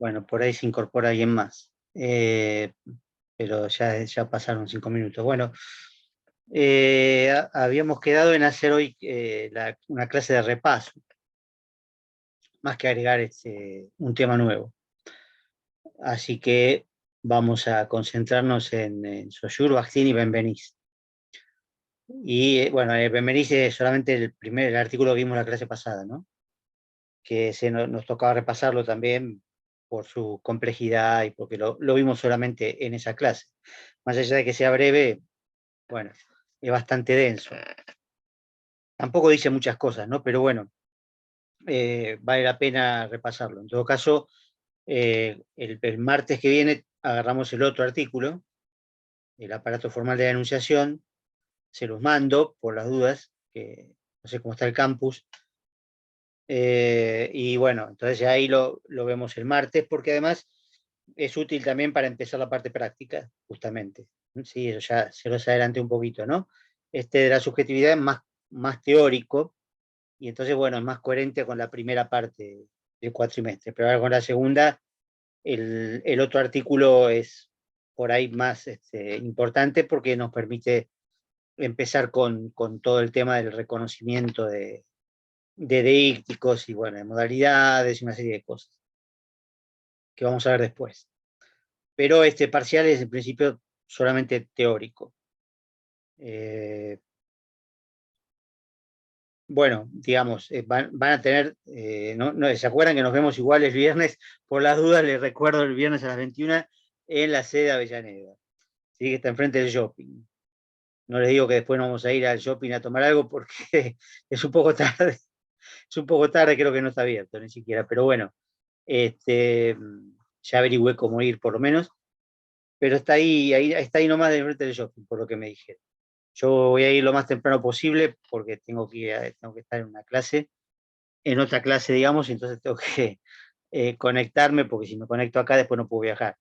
Bueno, por ahí se incorpora alguien más. Pero ya pasaron 5 minutos. Bueno, habíamos quedado en hacer hoy una clase de repaso, más que agregar un tema nuevo. Así que vamos a concentrarnos en Saussure, Bakhtin y Benveniste. Y bueno, Benveniste es solamente el artículo que vimos la clase pasada, ¿no? Que nos tocaba repasarlo también por su complejidad y porque lo vimos solamente en esa clase. Más allá de que sea breve, bueno, es bastante denso. Tampoco dice muchas cosas, ¿no? Pero bueno, vale la pena repasarlo. En todo caso, el martes que viene agarramos el otro artículo, el aparato formal de la enunciación, se los mando por las dudas, que no sé cómo está el campus. Y bueno, entonces ya ahí lo vemos el martes, porque además es útil también para empezar la parte práctica, justamente. Sí, eso ya se los adelanté un poquito, ¿no? Este de la subjetividad es más teórico, y entonces, bueno, es más coherente con la primera parte del cuatrimestre. Pero ahora con la segunda, el otro artículo es por ahí más importante porque nos permite empezar con todo el tema del reconocimiento de deícticos y, bueno, de modalidades y una serie de cosas que vamos a ver después. Pero este parcial es en principio solamente teórico. Bueno, digamos, van a tener, no, ¿se acuerdan que nos vemos igual el viernes? Por las dudas, les recuerdo el viernes a las 21 en la sede de Avellaneda, ¿sí? Que está enfrente del shopping. No les digo que después no vamos a ir al shopping a tomar algo porque es un poco tarde, es un poco tarde, creo que no está abierto ni siquiera, pero bueno, este, ya averigüé cómo ir por lo menos, pero está ahí nomás de frente del shopping, por lo que me dijeron. Yo voy a ir lo más temprano posible porque tengo que estar en una clase, en otra clase, digamos, y entonces tengo que conectarme, porque si me conecto acá después no puedo viajar.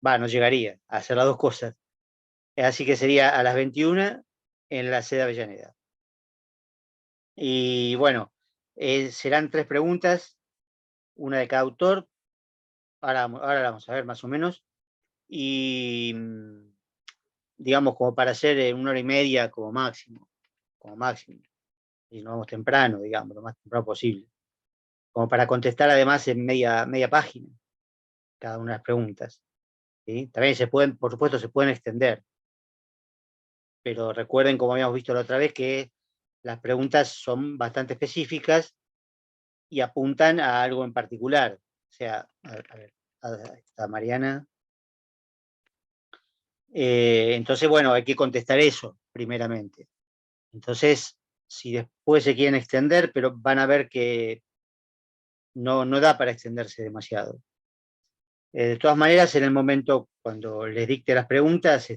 No llegaría a hacer las dos cosas. Así que sería a las 21 en la sede de Avellaneda. Y bueno, serán 3 preguntas, una de cada autor. Ahora la vamos a ver más o menos. Y digamos, como para hacer 1 hora y media como máximo. Como máximo. Y nos vamos temprano, digamos, lo más temprano posible. Como para contestar además en media página cada una de las preguntas. ¿Sí? También por supuesto, se pueden extender, pero recuerden, como habíamos visto la otra vez, que las preguntas son bastante específicas y apuntan a algo en particular. O sea, ahí está Mariana. Entonces, bueno, hay que contestar eso primeramente. Entonces, si después se quieren extender, pero van a ver que no da para extenderse demasiado. De todas maneras, en el momento cuando les dicte las preguntas,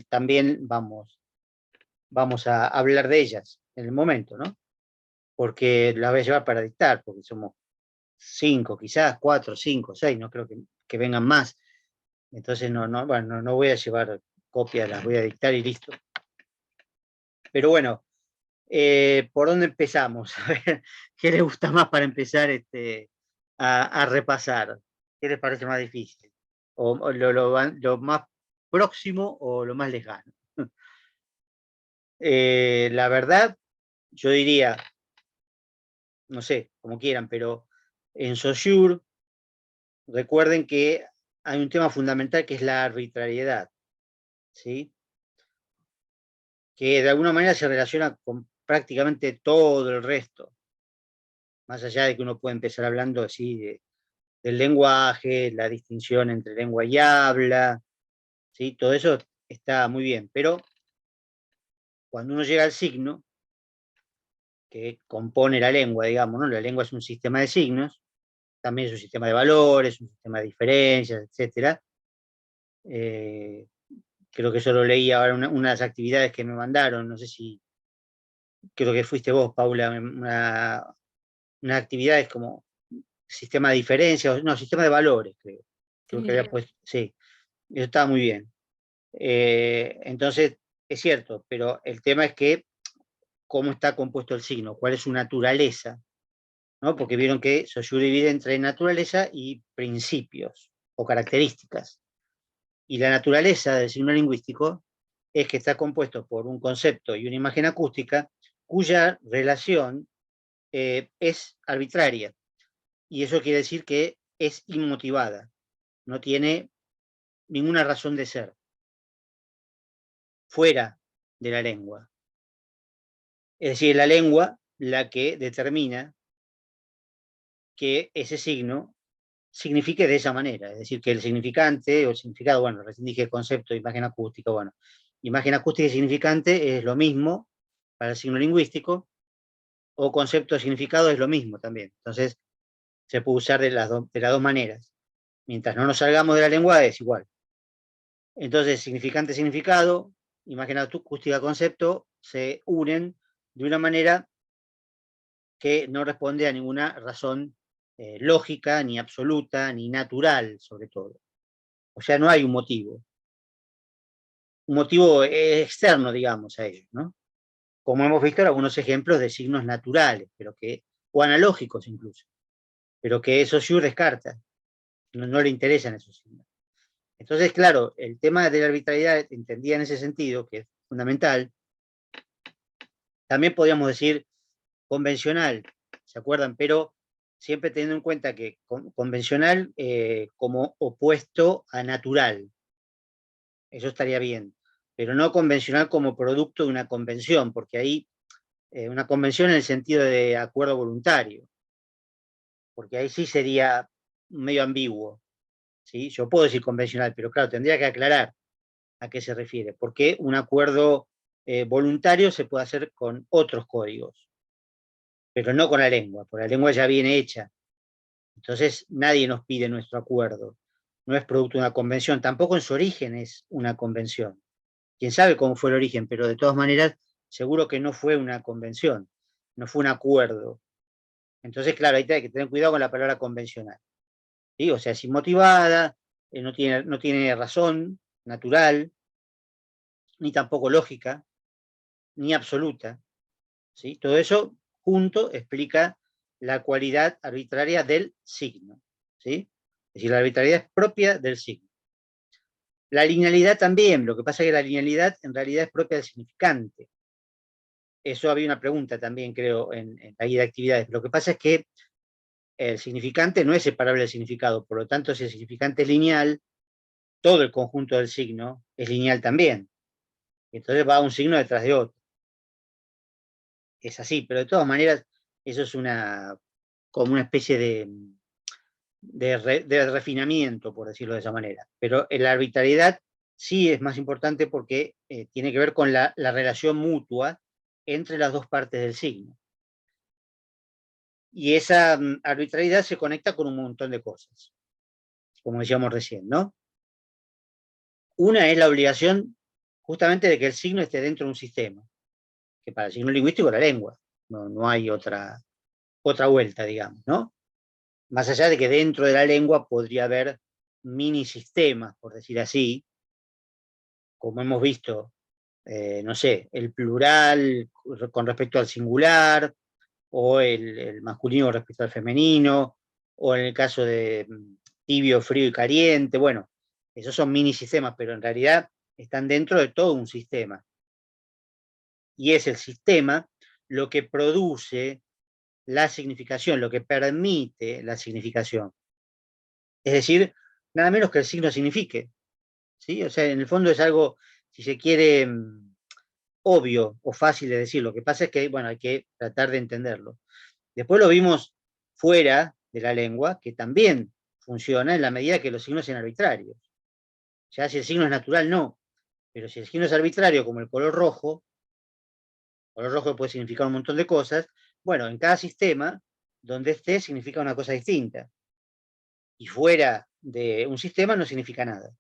también vamos a hablar de ellas en el momento, ¿no? Porque las voy a llevar para dictar, porque somos 5, quizás 4, 5, 6, no creo que vengan más. Entonces, bueno, no voy a llevar copias, las voy a dictar y listo. Pero bueno, ¿por dónde empezamos? A ver, ¿qué les gusta más para empezar a repasar? ¿Qué les parece más difícil? ¿O lo más próximo o lo más lejano? La verdad, yo diría, no sé, como quieran, pero en Saussure, recuerden que hay un tema fundamental que es la arbitrariedad, ¿sí? Que de alguna manera se relaciona con prácticamente todo el resto, más allá de que uno puede empezar hablando así del lenguaje, la distinción entre lengua y habla, ¿sí? Todo eso está muy bien, pero cuando uno llega al signo, que compone la lengua, digamos, ¿no? La lengua es un sistema de signos, también es un sistema de valores, un sistema de diferencias, etcétera. Eh, Creo que eso lo leí ahora en unas actividades que me mandaron, no sé si, creo que fuiste vos, Paula, una actividad es como sistema de diferencias, no, sistema de valores, creo que Sí, había puesto, sí, eso estaba muy bien. Entonces, es cierto, pero el tema es que cómo está compuesto el signo, cuál es su naturaleza, ¿no? Porque vieron que Saussure divide entre naturaleza y principios o características. Y la naturaleza del signo lingüístico es que está compuesto por un concepto y una imagen acústica cuya relación es arbitraria. Y eso quiere decir que es inmotivada, no tiene ninguna razón de ser, fuera de la lengua. Es decir, la lengua la que determina que ese signo signifique de esa manera. Es decir, que el significante o el significado, bueno, recién dije concepto de imagen acústica, bueno, imagen acústica y significante es lo mismo para el signo lingüístico, o concepto de significado es lo mismo también. Entonces, se puede usar de las dos maneras. Mientras no nos salgamos de la lengua, es igual. Entonces, significante, significado, imagen acústica, concepto, se unen de una manera que no responde a ninguna razón lógica, ni absoluta, ni natural, sobre todo. O sea, no hay un motivo externo, digamos, a ellos, ¿no? Como hemos visto en algunos ejemplos de signos naturales, pero o analógicos incluso, pero que Saussure descarta, no le interesan esos signos. Entonces, claro, el tema de la arbitrariedad, entendida en ese sentido, que es fundamental, también podríamos decir convencional, ¿se acuerdan? Pero siempre teniendo en cuenta que convencional como opuesto a natural, eso estaría bien, pero no convencional como producto de una convención, porque ahí una convención en el sentido de acuerdo voluntario, porque ahí sí sería medio ambiguo, ¿sí? Yo puedo decir convencional, pero claro, tendría que aclarar a qué se refiere, porque un acuerdo voluntario se puede hacer con otros códigos, pero no con la lengua, porque la lengua ya viene hecha. Entonces nadie nos pide nuestro acuerdo, no es producto de una convención, tampoco en su origen es una convención. Quién sabe cómo fue el origen, pero de todas maneras seguro que no fue una convención, no fue un acuerdo. Entonces, claro, ahí hay que tener cuidado con la palabra convencional, ¿sí? O sea, es inmotivada, no tiene razón natural, ni tampoco lógica, ni absoluta, ¿sí? Todo eso junto explica la cualidad arbitraria del signo, ¿sí? Es decir, la arbitrariedad es propia del signo. La linealidad también, lo que pasa es que la linealidad en realidad es propia del significante. Eso había una pregunta también, creo, en la guía de actividades. Lo que pasa es que el significante no es separable del significado, por lo tanto, si el significante es lineal, todo el conjunto del signo es lineal también. Entonces va un signo detrás de otro. Es así, pero de todas maneras, eso es como una especie de refinamiento, por decirlo de esa manera. Pero la arbitrariedad sí es más importante porque tiene que ver con la relación mutua entre las dos partes del signo. Y esa arbitrariedad se conecta con un montón de cosas, como decíamos recién, ¿no? Una es la obligación justamente de que el signo esté dentro de un sistema, que para el signo lingüístico es la lengua, no hay otra vuelta, digamos, ¿no? Más allá de que dentro de la lengua podría haber mini sistemas, por decir así, como hemos visto, no sé, el plural con respecto al singular, o el masculino respecto al femenino, o en el caso de tibio, frío y caliente, bueno, esos son mini sistemas, pero en realidad están dentro de todo un sistema. Y es el sistema lo que produce la significación, lo que permite la significación. Es decir, nada menos que el signo signifique, ¿sí? O sea, en el fondo es algo, si se quiere, obvio o fácil de decir. Lo que pasa es que, bueno, hay que tratar de entenderlo. Después lo vimos fuera de la lengua, que también funciona en la medida que los signos sean arbitrarios. Ya si el signo es natural, no. Pero si el signo es arbitrario, como el color rojo puede significar un montón de cosas, bueno, en cada sistema, donde esté, significa una cosa distinta. Y fuera de un sistema no significa nada.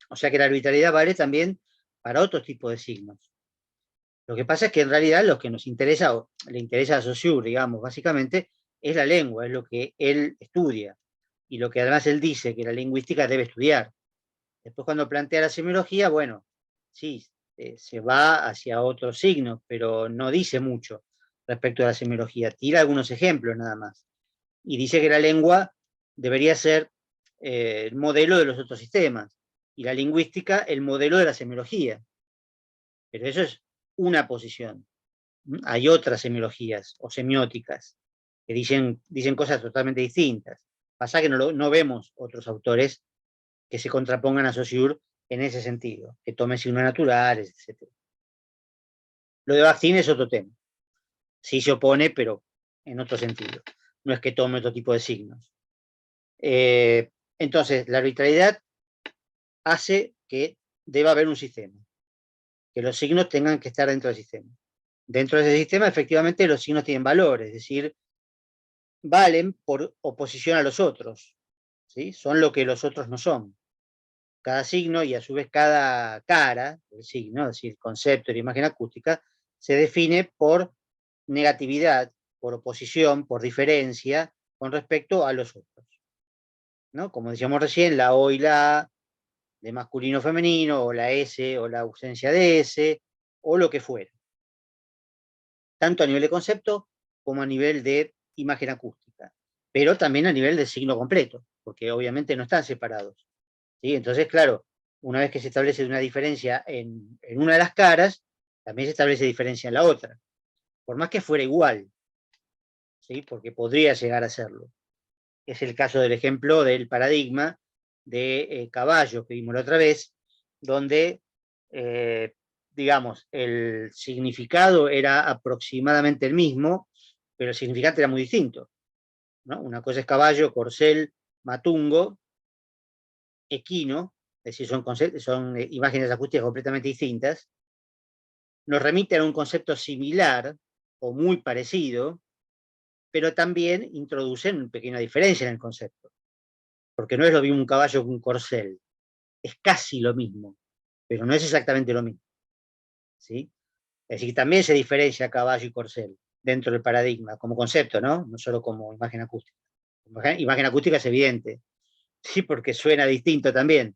O sea que la arbitrariedad vale también para otros tipos de signos. Lo que pasa es que en realidad lo que nos interesa, o le interesa a Saussure, digamos, básicamente, es la lengua, es lo que él estudia. Y lo que además él dice que la lingüística debe estudiar. Después cuando plantea la semiología, bueno, sí, se va hacia otros signos, pero no dice mucho respecto a la semiología. Tira algunos ejemplos nada más. Y dice que la lengua debería ser el modelo de los otros sistemas, y la lingüística el modelo de la semiología. Pero eso es una posición. Hay otras semiologías o semióticas que dicen cosas totalmente distintas. Pasa que no vemos otros autores que se contrapongan a Saussure en ese sentido, que tomen signos naturales, etc. Lo de Bakhtin es otro tema. Sí se opone, pero en otro sentido. No es que tome otro tipo de signos. Entonces, la arbitrariedad hace que deba haber un sistema, que los signos tengan que estar dentro del sistema. Dentro de ese sistema, efectivamente, los signos tienen valor, es decir, valen por oposición a los otros, ¿sí? Son lo que los otros no son. Cada signo y a su vez cada cara del signo, es decir, concepto y la imagen acústica, se define por negatividad, por oposición, por diferencia con respecto a los otros, ¿no? Como decíamos recién, la O y la A de masculino o femenino, o la S o la ausencia de S, o lo que fuera. Tanto a nivel de concepto como a nivel de imagen acústica, pero también a nivel de signo completo, porque obviamente no están separados, ¿sí? Entonces, claro, una vez que se establece una diferencia en una de las caras, también se establece diferencia en la otra, por más que fuera igual, ¿sí? Porque podría llegar a serlo. Es el caso del ejemplo del paradigma de caballo que vimos la otra vez, donde, digamos, el significado era aproximadamente el mismo, pero el significante era muy distinto, ¿no? Una cosa es caballo, corcel, matungo, equino, es decir, son imágenes acústicas completamente distintas, nos remiten a un concepto similar o muy parecido, pero también introducen una pequeña diferencia en el concepto, porque no es lo mismo un caballo que un corcel, es casi lo mismo, pero no es exactamente lo mismo, ¿sí? Es decir, también se diferencia caballo y corcel dentro del paradigma, como concepto, ¿no? No solo como imagen acústica. Imagen acústica es evidente, sí, porque suena distinto también,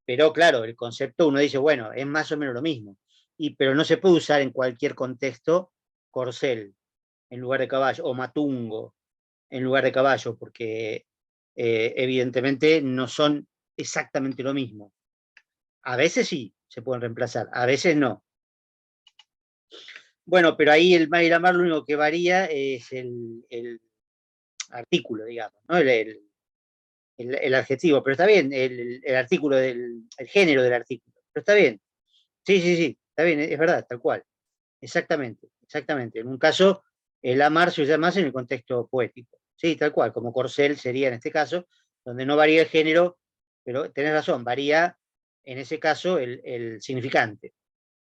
pero claro, el concepto uno dice, bueno, es más o menos lo mismo, pero no se puede usar en cualquier contexto corcel en lugar de caballo, o matungo en lugar de caballo, porque evidentemente no son exactamente lo mismo. A veces sí se pueden reemplazar, a veces no. Bueno, pero ahí el mar y la mar lo único que varía es el artículo, digamos, ¿no? El adjetivo, pero está bien, el artículo, el género del artículo, pero está bien. Sí, sí, sí, está bien, es verdad, tal cual. Exactamente, exactamente. En un caso, el amar se usa más en el contexto poético. Sí, tal cual, como corcel sería en este caso, donde no varía el género, pero tenés razón, varía en ese caso el significante.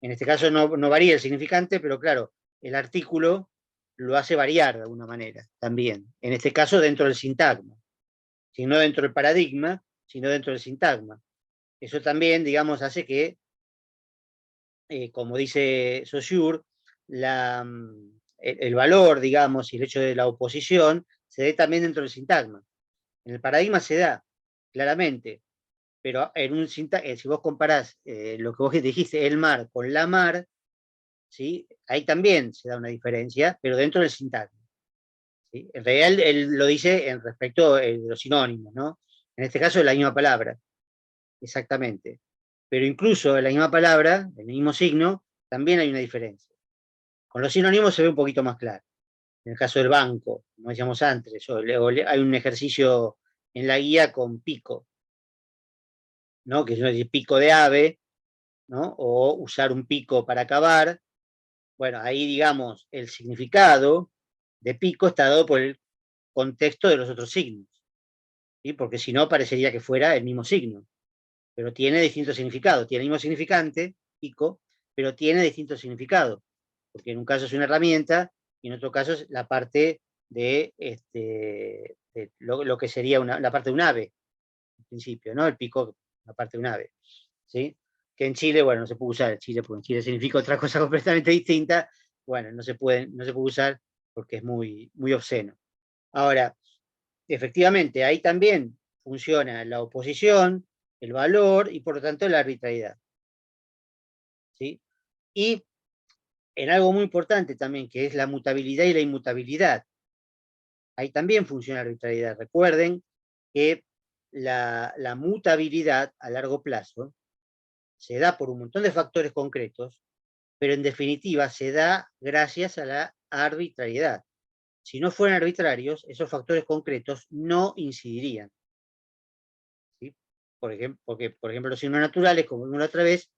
En este caso no varía el significante, pero claro, el artículo lo hace variar de alguna manera también. En este caso dentro del sintagma, si no dentro del paradigma, sino dentro del sintagma. Eso también, digamos, hace que, como dice Saussure, el valor, digamos, y el hecho de la oposición se dé también dentro del sintagma. En el paradigma se da, claramente, pero en un sintagma, si vos comparás lo que vos dijiste, el mar con la mar, ¿sí? Ahí también se da una diferencia, pero dentro del sintagma, ¿sí? En realidad él lo dice en respecto de los sinónimos, ¿no? En este caso es la misma palabra, exactamente. Pero incluso en la misma palabra, el mismo signo, también hay una diferencia. Con los sinónimos se ve un poquito más claro. En el caso del banco, como decíamos antes, hay un ejercicio en la guía con pico, ¿no? Que es pico de ave, ¿no? O usar un pico para cavar. Bueno, ahí digamos, el significado de pico está dado por el contexto de los otros signos, ¿sí? Porque si no parecería que fuera el mismo signo, pero tiene distintos significados, tiene el mismo significante, pico, pero tiene distintos significados, porque en un caso es una herramienta y en otro caso es la parte de lo que sería la parte de un ave, en principio, ¿no? El pico, la parte de un ave, ¿sí? Que en Chile, bueno, no se puede usar en Chile, porque en Chile significa otra cosa completamente distinta, bueno, no se puede usar porque es muy, muy obsceno. Ahora, efectivamente, ahí también funciona la oposición, el valor y por lo tanto la arbitrariedad, ¿sí? Y en algo muy importante también, que es la mutabilidad y la inmutabilidad. Ahí también funciona la arbitrariedad. Recuerden que la mutabilidad a largo plazo se da por un montón de factores concretos, pero en definitiva se da gracias a la arbitrariedad. Si no fueran arbitrarios, esos factores concretos no incidirían. ¿Sí? Porque, por ejemplo, los signos naturales, como vimos la otra vez,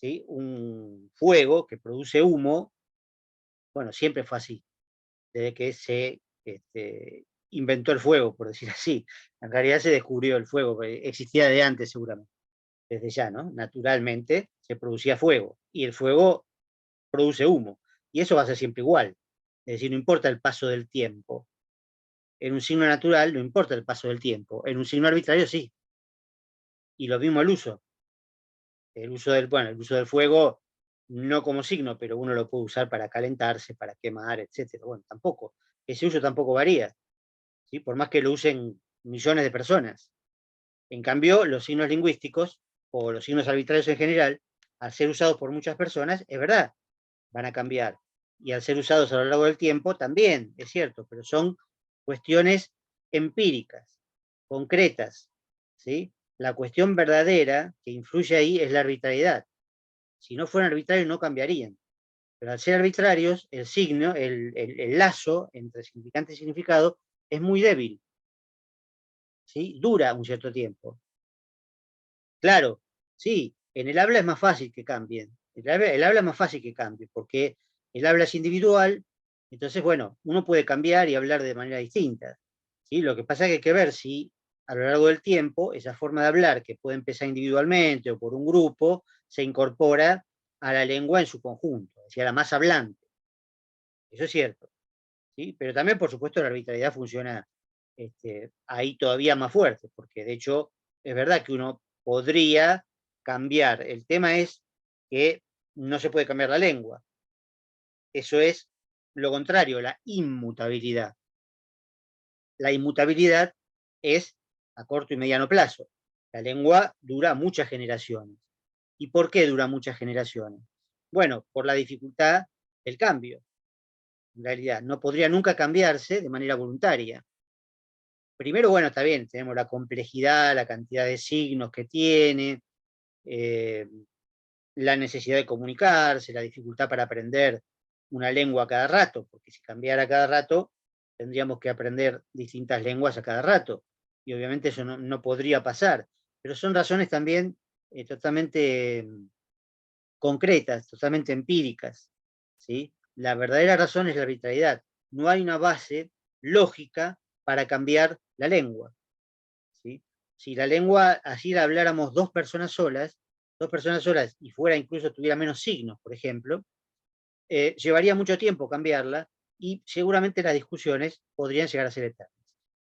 ¿sí? Un fuego que produce humo, bueno, siempre fue así, desde que se inventó el fuego, por decir así. En realidad se descubrió el fuego, existía de antes seguramente, desde ya, ¿no? Naturalmente se producía fuego, y el fuego produce humo, y eso va a ser siempre igual. Es decir, no importa el paso del tiempo. En un signo natural no importa el paso del tiempo, en un signo arbitrario sí. Y lo mismo el uso. El uso del fuego no como signo, pero uno lo puede usar para calentarse, para quemar, etcétera. Bueno, tampoco. Ese uso tampoco varía, ¿sí? Por más que lo usen millones de personas. En cambio, los signos lingüísticos, o los signos arbitrarios en general, al ser usados por muchas personas, es verdad, van a cambiar. Y al ser usados a lo largo del tiempo, también, es cierto, pero son cuestiones empíricas, concretas, ¿sí? La cuestión verdadera que influye ahí es la arbitrariedad. Si no fueran arbitrarios no cambiarían. Pero al ser arbitrarios, el signo, el lazo entre significante y significado es muy débil, ¿sí? Dura un cierto tiempo. Claro, sí, en el habla es más fácil que cambien. El habla es más fácil que cambie, porque el habla es individual, entonces, bueno, uno puede cambiar y hablar de manera distinta, ¿sí? Lo que pasa es que hay que ver si a lo largo del tiempo esa forma de hablar, que puede empezar individualmente o por un grupo, se incorpora a la lengua en su conjunto, es decir, a la masa hablante. Eso es cierto, ¿sí? Pero también, por supuesto, la arbitrariedad funciona ahí todavía más fuerte, porque de hecho es verdad que uno podría cambiar. El tema es que no se puede cambiar la lengua. Eso es lo contrario, la inmutabilidad. La inmutabilidad es a corto y mediano plazo. La lengua dura muchas generaciones. ¿Y por qué dura muchas generaciones? Bueno, por la dificultad del cambio. En realidad, no podría nunca cambiarse de manera voluntaria. Primero, bueno, está bien, tenemos la complejidad, la cantidad de signos que tiene, eh, la necesidad de comunicarse, la dificultad para aprender una lengua a cada rato, porque si cambiara a cada rato, tendríamos que aprender distintas lenguas a cada rato, y obviamente eso no podría pasar, pero son razones también totalmente concretas, totalmente empíricas, ¿sí? La verdadera razón es la arbitrariedad. No hay una base lógica para cambiar la lengua, ¿sí? Si la lengua así la habláramos dos personas solas y fuera incluso tuviera menos signos, por ejemplo, llevaría mucho tiempo cambiarla y seguramente las discusiones podrían llegar a ser eternas.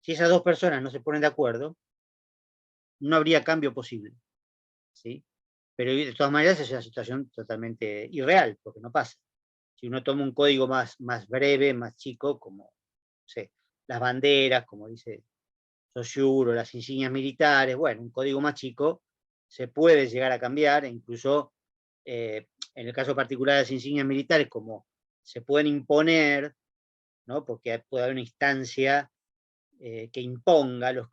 Si esas dos personas no se ponen de acuerdo, no habría cambio posible, ¿sí? Pero de todas maneras es una situación totalmente irreal, porque no pasa. Si uno toma un código más breve, más chico, como no sé, las banderas, como dice Saussure, o las insignias militares, bueno, un código más chico se puede llegar a cambiar, e incluso en el caso particular de las insignias militares, como se pueden imponer, ¿no? Porque puede haber una instancia que imponga el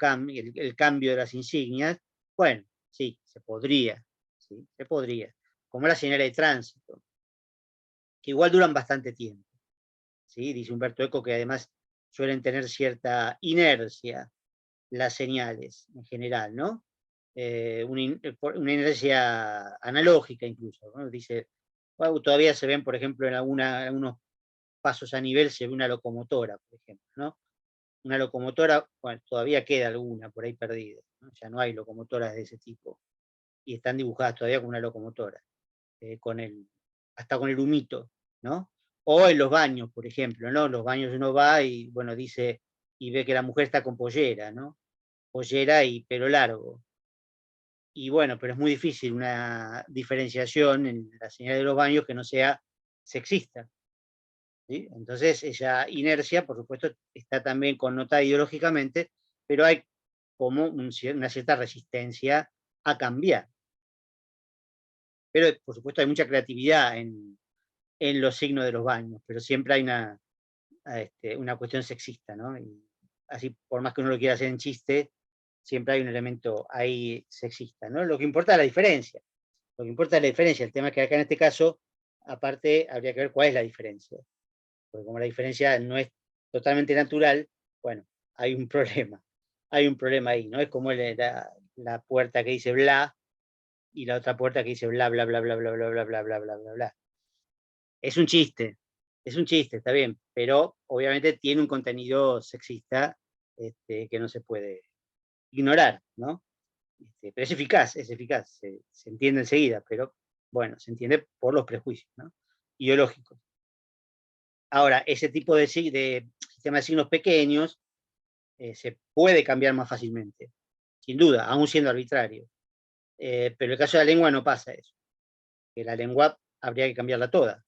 cambio de las insignias, bueno, sí, se podría, ¿sí? Se podría. Como las señales de tránsito, que igual duran bastante tiempo, ¿sí? Dice Humberto Eco que además suelen tener cierta inercia las señales en general, ¿no? Una inercia analógica incluso, ¿no? Dice, bueno, todavía se ven, por ejemplo, en algunos pasos a nivel se ve una locomotora, por ejemplo, ¿no? Una locomotora, bueno, todavía queda alguna por ahí perdida, ¿no? Ya no hay locomotoras de ese tipo, y están dibujadas todavía como una locomotora, hasta con el humito, ¿no? O en los baños, por ejemplo, ¿no? Los baños uno va y, bueno, dice, y ve que la mujer está con pollera, ¿no? Pollera y pelo largo. Y bueno, pero es muy difícil una diferenciación en la señal de los baños que no sea sexista, ¿sí? Entonces, esa inercia, por supuesto, está también connotada ideológicamente, pero hay como una cierta resistencia a cambiar. Pero, por supuesto, hay mucha creatividad en los signos de los baños, pero siempre hay una cuestión sexista, ¿no? Y así, por más que uno lo quiera hacer en chiste, siempre hay un elemento ahí sexista, ¿no? Lo que importa es la diferencia. Lo que importa es la diferencia. El tema es que acá en este caso, aparte, habría que ver cuál es la diferencia. Porque como la diferencia no es totalmente natural, bueno, hay un problema. Hay un problema ahí, ¿no? Es como la puerta que dice bla y la otra puerta que dice bla, bla, bla, bla, bla, bla, bla, bla, bla, bla, bla, bla. Es un chiste, está bien, pero obviamente tiene un contenido sexista que no se puede ignorar, ¿no? Pero es eficaz, se entiende enseguida, pero bueno, se entiende por los prejuicios, ¿no? Ideológicos. Ahora, ese tipo de sistema de signos pequeños se puede cambiar más fácilmente, sin duda, aún siendo arbitrario. Pero en el caso de la lengua no pasa eso, que la lengua habría que cambiarla toda.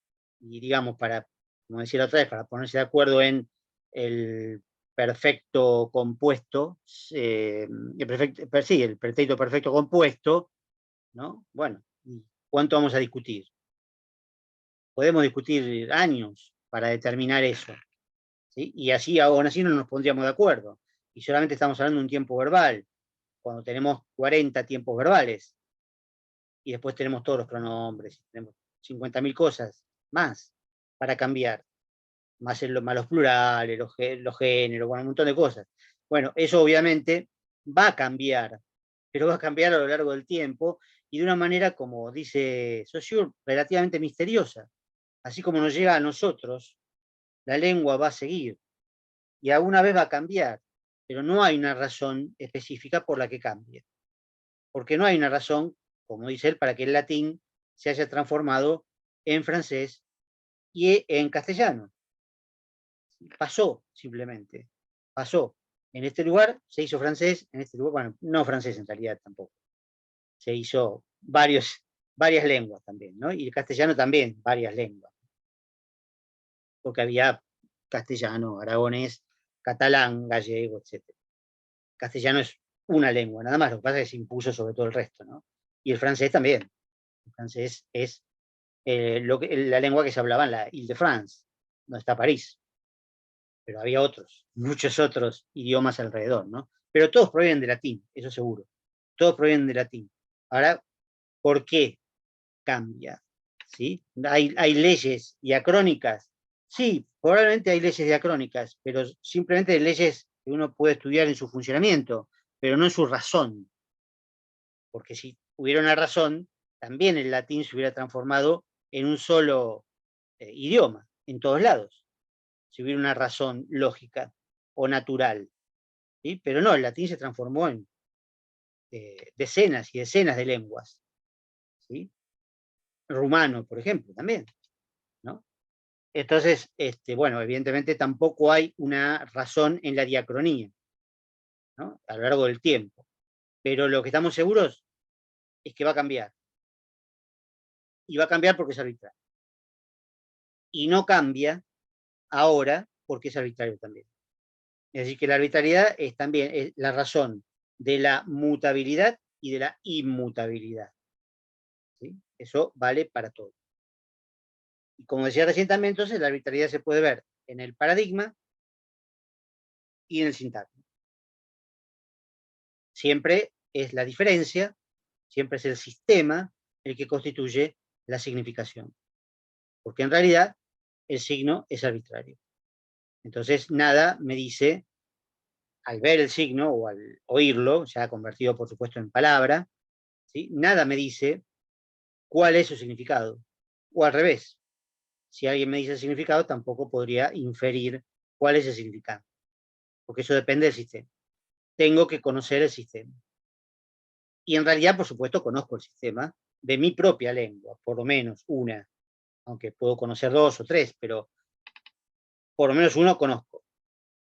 Y digamos, como decía la otra vez, para ponerse de acuerdo en el perfecto compuesto, el pretérito perfecto compuesto, ¿no? Bueno, ¿cuánto vamos a discutir? Podemos discutir años para determinar eso, ¿sí? Y así, aún así no nos pondríamos de acuerdo. Y solamente estamos hablando de un tiempo verbal, cuando tenemos 40 tiempos verbales, y después tenemos todos los pronombres, tenemos 50.000 cosas más para cambiar, más los plurales, los géneros, bueno, un montón de cosas. Bueno, eso obviamente va a cambiar, pero va a cambiar a lo largo del tiempo y de una manera, como dice Saussure, relativamente misteriosa. Así como nos llega a nosotros, la lengua va a seguir y alguna vez va a cambiar, pero no hay una razón específica por la que cambie. Porque no hay una razón, como dice él, para que el latín se haya transformado en francés y en castellano. Pasó, simplemente. Pasó. En este lugar se hizo francés, en este lugar, bueno, no francés en realidad tampoco. Se hizo varias lenguas también, ¿no? Y el castellano también, varias lenguas. Porque había castellano, aragonés, catalán, gallego, etc. Castellano es una lengua, nada más, lo que pasa es que se impuso sobre todo el resto, ¿no? Y el francés también. El francés es la lengua que se hablaba en la Ile-de-France, no está París. Pero había muchos otros idiomas alrededor, ¿no? Pero todos provienen de latín, eso seguro. Todos provienen de latín. Ahora, ¿por qué cambia? ¿Sí? ¿Hay leyes diacrónicas? Sí, probablemente hay leyes diacrónicas, pero simplemente hay leyes que uno puede estudiar en su funcionamiento, pero no en su razón. Porque si hubiera una razón, también el latín se hubiera transformado en un solo idioma, en todos lados, si hubiera una razón lógica o natural. ¿Sí? Pero no, el latín se transformó en decenas y decenas de lenguas. ¿Sí? Rumano, por ejemplo, también, ¿no? Entonces, bueno, evidentemente tampoco hay una razón en la diacronía, ¿no? A lo largo del tiempo. Pero lo que estamos seguros es que va a cambiar. Y va a cambiar porque es arbitrario. Y no cambia ahora porque es arbitrario también. Es decir, que la arbitrariedad es también la razón de la mutabilidad y de la inmutabilidad. ¿Sí? Eso vale para todo. Y como decía recién también, entonces, la arbitrariedad se puede ver en el paradigma y en el sintagma. Siempre es la diferencia, siempre es el sistema el que constituye la significación. Porque en realidad el signo es arbitrario. Entonces, nada me dice, al ver el signo o al oírlo, ya convertido por supuesto en palabra, ¿sí? Nada me dice cuál es su significado. O al revés, si alguien me dice el significado, tampoco podría inferir cuál es el significado, porque eso depende del sistema. Tengo que conocer el sistema. Y en realidad, por supuesto, conozco el sistema de mi propia lengua, por lo menos una, aunque puedo conocer dos o tres, pero por lo menos uno conozco.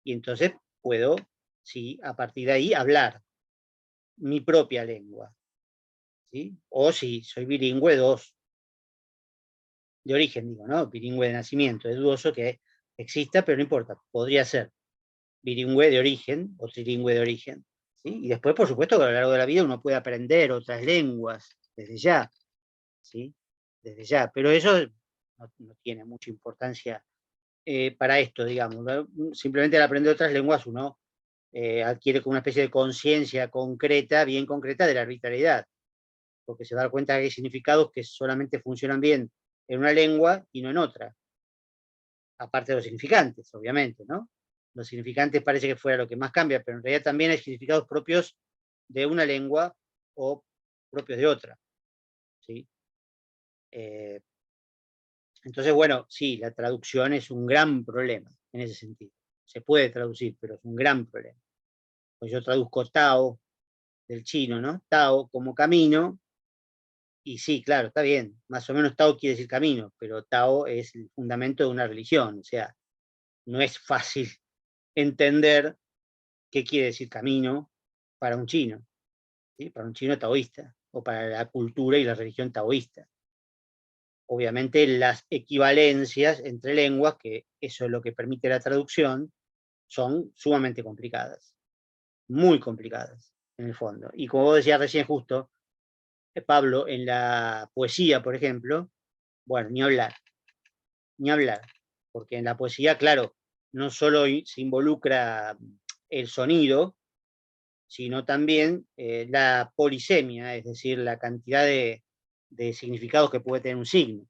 Y entonces puedo, sí, a partir de ahí hablar mi propia lengua. ¿Sí? O si soy bilingüe, dos. De origen, digo, ¿no? Bilingüe de nacimiento. Es dudoso que exista, pero no importa, podría ser bilingüe de origen o trilingüe de origen. ¿Sí? Y después, por supuesto, que a lo largo de la vida uno puede aprender otras lenguas, desde ya. ¿Sí? Desde ya. Pero eso, no tiene mucha importancia para esto, digamos, ¿no? Simplemente al aprender otras lenguas uno adquiere como una especie de conciencia concreta, bien concreta, de la arbitrariedad, porque se da cuenta que hay significados que solamente funcionan bien en una lengua y no en otra, aparte de los significantes, obviamente, ¿no? Los significantes parece que fuera lo que más cambia, pero en realidad también hay significados propios de una lengua o propios de otra, ¿sí? Entonces, bueno, sí, la traducción es un gran problema en ese sentido. Se puede traducir, pero es un gran problema. Pues yo traduzco Tao del chino, ¿no? Tao como camino, y sí, claro, está bien, más o menos Tao quiere decir camino, pero Tao es el fundamento de una religión, o sea, no es fácil entender qué quiere decir camino para un chino, ¿sí? Para un chino taoísta, o para la cultura y la religión taoísta. Obviamente las equivalencias entre lenguas, que eso es lo que permite la traducción, son sumamente complicadas, muy complicadas en el fondo. Y como vos decías recién justo, Pablo, en la poesía, por ejemplo, bueno, ni hablar, porque en la poesía, claro, no solo se involucra el sonido, sino también la polisemia, es decir, la cantidad de significados que puede tener un signo.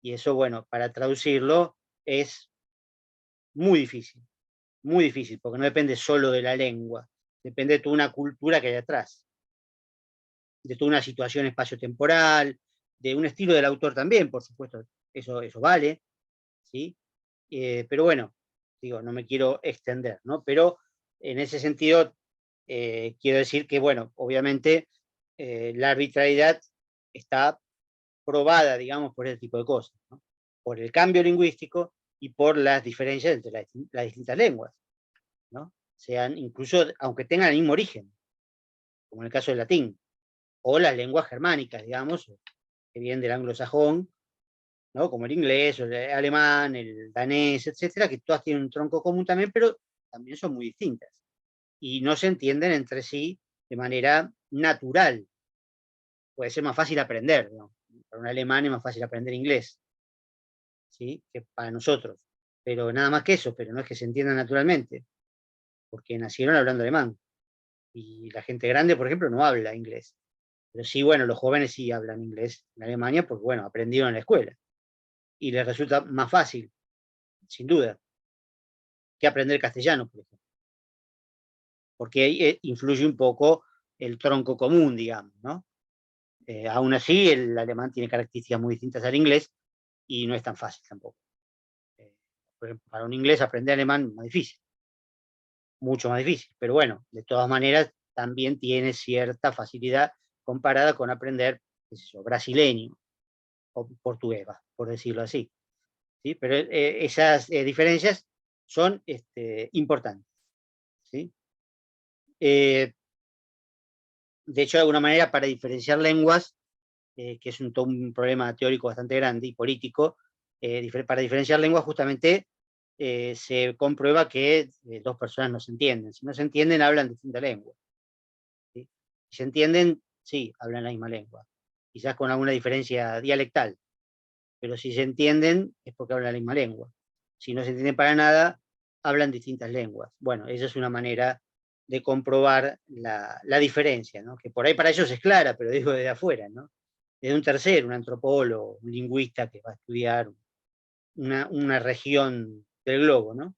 Y eso, bueno, para traducirlo es muy difícil, porque no depende solo de la lengua, depende de toda una cultura que hay atrás, de toda una situación espacio-temporal, de un estilo del autor también, por supuesto, eso vale, ¿sí? Pero bueno, digo, no me quiero extender, ¿no? Pero en ese sentido, quiero decir que, bueno, obviamente la arbitrariedad está probada, digamos, por ese tipo de cosas, ¿no? Por el cambio lingüístico y por las diferencias entre las distintas lenguas, ¿no? Sean incluso, aunque tengan el mismo origen, como en el caso del latín, o las lenguas germánicas, digamos, que vienen del anglosajón, ¿no? Como el inglés, o el alemán, el danés, etcétera, que todas tienen un tronco común también, pero también son muy distintas. Y no se entienden entre sí de manera natural. Puede ser más fácil aprender, ¿no? Para un alemán es más fácil aprender inglés, ¿sí? Que para nosotros. Pero nada más que eso, pero no es que se entiendan naturalmente, porque nacieron hablando alemán. Y la gente grande, por ejemplo, no habla inglés. Pero sí, bueno, los jóvenes sí hablan inglés en Alemania porque, bueno, aprendieron en la escuela. Y les resulta más fácil, sin duda, que aprender castellano, por ejemplo. Porque ahí influye un poco el tronco común, digamos, ¿no? Aún así, el alemán tiene características muy distintas al inglés y no es tan fácil tampoco. Por ejemplo, para un inglés aprender alemán es más difícil, mucho más difícil, pero bueno, de todas maneras también tiene cierta facilidad comparada con aprender, qué sé yo, brasileño o portugués, por decirlo así, ¿sí? Pero esas diferencias son importantes, ¿sí? De hecho, de alguna manera, para diferenciar lenguas, que es todo un problema teórico bastante grande y político, para diferenciar lenguas justamente se comprueba que dos personas no se entienden. Si no se entienden, hablan distinta lengua, ¿sí? Si se entienden, sí, hablan la misma lengua, quizás con alguna diferencia dialectal, pero si se entienden es porque hablan la misma lengua. Si no se entienden para nada, hablan distintas lenguas. Bueno, esa es una manera de comprobar la diferencia, ¿no? Que por ahí para ellos es clara, pero digo desde afuera, ¿no? Desde un tercero, un antropólogo, un lingüista que va a estudiar una región del globo, ¿no?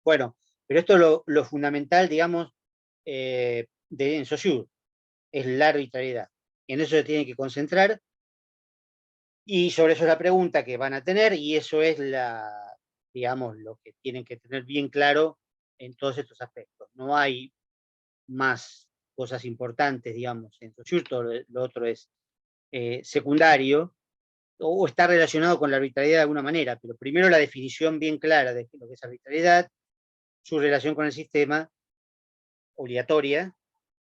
Bueno, pero esto es lo fundamental, digamos, en Saussure, es la arbitrariedad. En eso se tiene que concentrar y sobre eso es la pregunta que van a tener y eso es digamos, lo que tienen que tener bien claro en todos estos aspectos. No hay más cosas importantes, digamos, en Saussure, todo lo otro es secundario o está relacionado con la arbitrariedad de alguna manera, pero primero la definición bien clara de lo que es arbitrariedad, su relación con el sistema, obligatoria,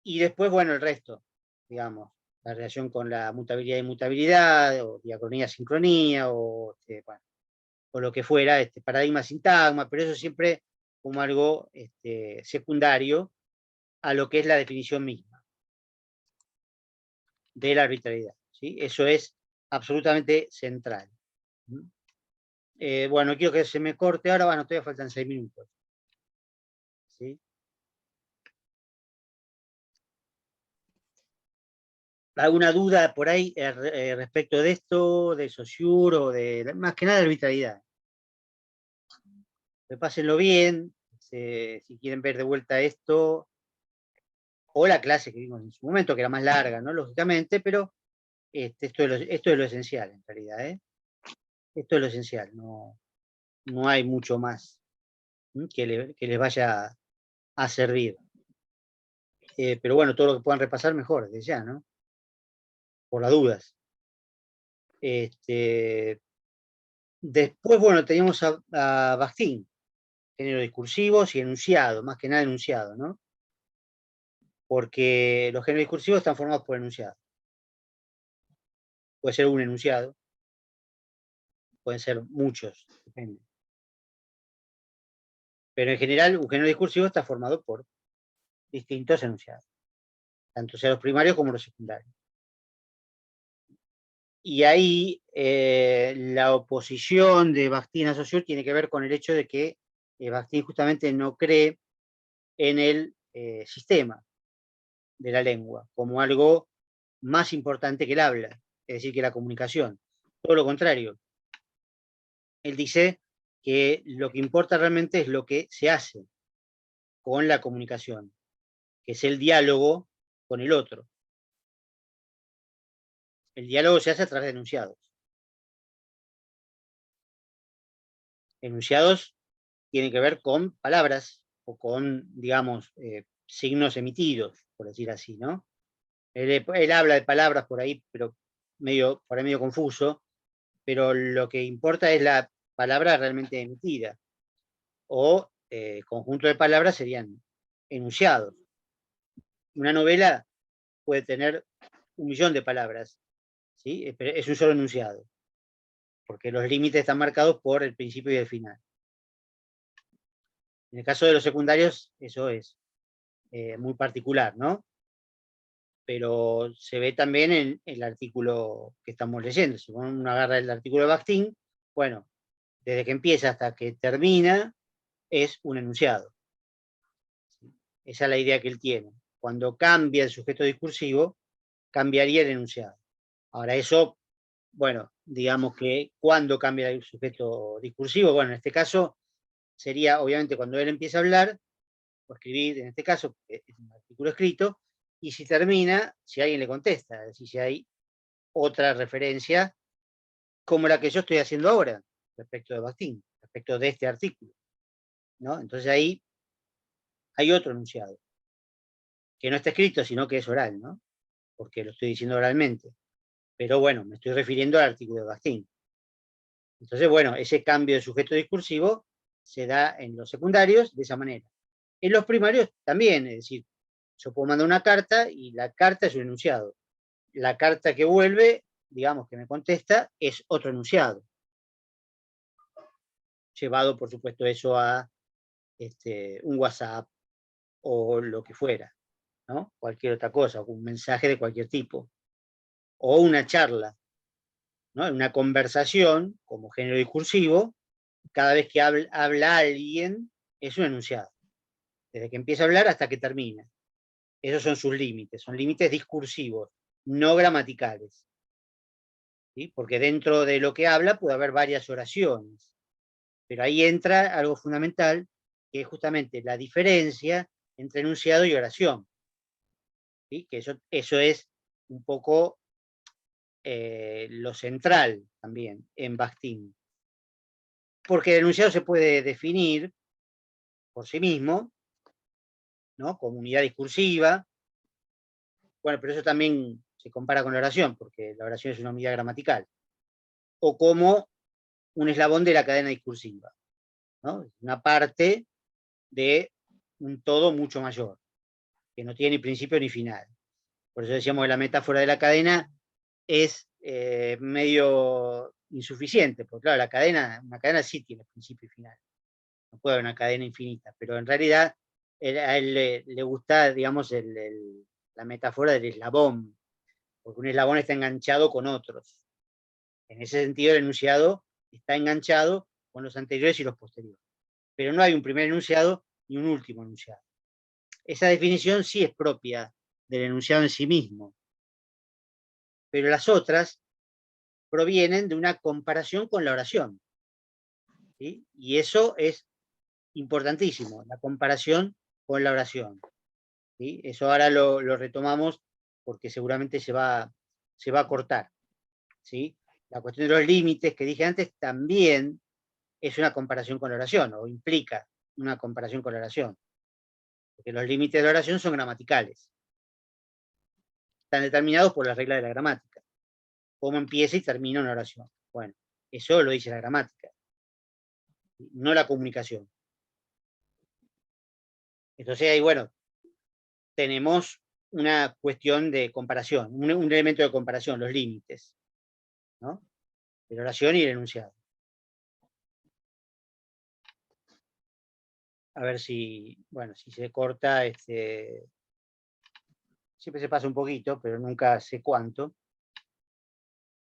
y después, bueno, el resto, digamos, la relación con la mutabilidad y inmutabilidad, o diacronía, sincronía, bueno, o lo que fuera, paradigma, sintagma, pero eso siempre como algo secundario a lo que es la definición misma de la arbitrariedad, ¿sí? Eso es absolutamente central. Bueno, quiero que se me corte ahora, bueno, todavía faltan 6 minutos. ¿Sí? ¿Alguna duda por ahí respecto de esto, de Saussure o de, más que nada, de arbitrariedad? Repásenlo bien, si quieren ver de vuelta esto, o la clase que vimos en su momento, que era más larga, ¿no? Lógicamente, pero esto es lo esencial, en realidad, ¿eh? Esto es lo esencial, no hay mucho más que les vaya a servir. Pero bueno, todo lo que puedan repasar, mejor, desde ya, ¿no? Por las dudas. Después, bueno, teníamos a Bakhtin, género discursivos y enunciado, más que nada enunciado, ¿no? Porque los géneros discursivos están formados por enunciados. Puede ser un enunciado, pueden ser muchos, depende. Pero en general, un género discursivo está formado por distintos enunciados, tanto sea los primarios como los secundarios. Y ahí la oposición de Bakhtin a Saussure tiene que ver con el hecho de que Bakhtin justamente no cree en el sistema de la lengua como algo más importante que el habla, es decir, que la comunicación. Todo lo contrario. Él dice que lo que importa realmente es lo que se hace con la comunicación, que es el diálogo con el otro. El diálogo se hace a través de enunciados. Enunciados tienen que ver con palabras o con, digamos, signos emitidos, por decir así, ¿no? Él habla de palabras por ahí, pero por ahí medio confuso, pero lo que importa es la palabra realmente emitida, o conjunto de palabras serían enunciados. Una novela puede tener 1.000.000 de palabras, ¿sí? Pero es un solo enunciado, porque los límites están marcados por el principio y el final. En el caso de los secundarios, eso es muy particular, ¿no? Pero se ve también en el artículo que estamos leyendo. Si uno agarra el artículo de Bakhtin, bueno, desde que empieza hasta que termina, es un enunciado. Esa es la idea que él tiene. Cuando cambia el sujeto discursivo, cambiaría el enunciado. Ahora, eso, bueno, digamos que cuando cambia el sujeto discursivo, bueno, en este caso sería, obviamente, cuando él empieza a hablar, o escribir, en este caso, es un artículo escrito, y si termina, si alguien le contesta, es decir, si hay otra referencia como la que yo estoy haciendo ahora, respecto de Bakhtin, respecto de este artículo, ¿no? Entonces ahí hay otro enunciado, que no está escrito, sino que es oral, ¿no? Porque lo estoy diciendo oralmente. Pero bueno, me estoy refiriendo al artículo de Bakhtin. Entonces, bueno, ese cambio de sujeto discursivo se da en los secundarios de esa manera. En los primarios también, es decir, yo puedo mandar una carta y la carta es un enunciado. La carta que vuelve, digamos que me contesta, es otro enunciado. Llevado, por supuesto, eso a un WhatsApp o lo que fuera, ¿no? Cualquier otra cosa, un mensaje de cualquier tipo. O una charla, ¿no? Una conversación como género discursivo, cada vez que habla alguien, es un enunciado. Desde que empieza a hablar hasta que termina. Esos son sus límites, son límites discursivos, no gramaticales. ¿Sí? Porque dentro de lo que habla puede haber varias oraciones. Pero ahí entra algo fundamental, que es justamente la diferencia entre enunciado y oración. ¿Sí? Que eso es un poco lo central también en Bakhtin. Porque el enunciado se puede definir por sí mismo, ¿no? Como unidad discursiva. Bueno, pero eso también se compara con la oración, porque la oración es una unidad gramatical. O como un eslabón de la cadena discursiva, ¿no? Una parte de un todo mucho mayor, que no tiene ni principio ni final. Por eso decíamos que la metáfora de la cadena es medio insuficiente, porque claro, una cadena sí tiene principio y final. No puede haber una cadena infinita, pero en realidad a él le gusta, digamos, la metáfora del eslabón, porque un eslabón está enganchado con otros. En ese sentido, el enunciado está enganchado con los anteriores y los posteriores. Pero no hay un primer enunciado ni un último enunciado. Esa definición sí es propia del enunciado en sí mismo. Pero las otras provienen de una comparación con la oración. ¿Sí? Y eso es importantísimo, la comparación con la oración. ¿Sí? Eso ahora lo retomamos porque seguramente se va a cortar. ¿Sí? La cuestión de los límites que dije antes también es una comparación con la oración, o implica una comparación con la oración. Porque los límites de la oración son gramaticales. Están determinados por las reglas de la gramática. Cómo empieza y termina una oración. Bueno, eso lo dice la gramática, no la comunicación. Entonces ahí, bueno, tenemos una cuestión de comparación, un elemento de comparación, los límites, ¿no? De la oración y el enunciado. A ver si, bueno, si se corta, siempre se pasa un poquito, pero nunca sé cuánto.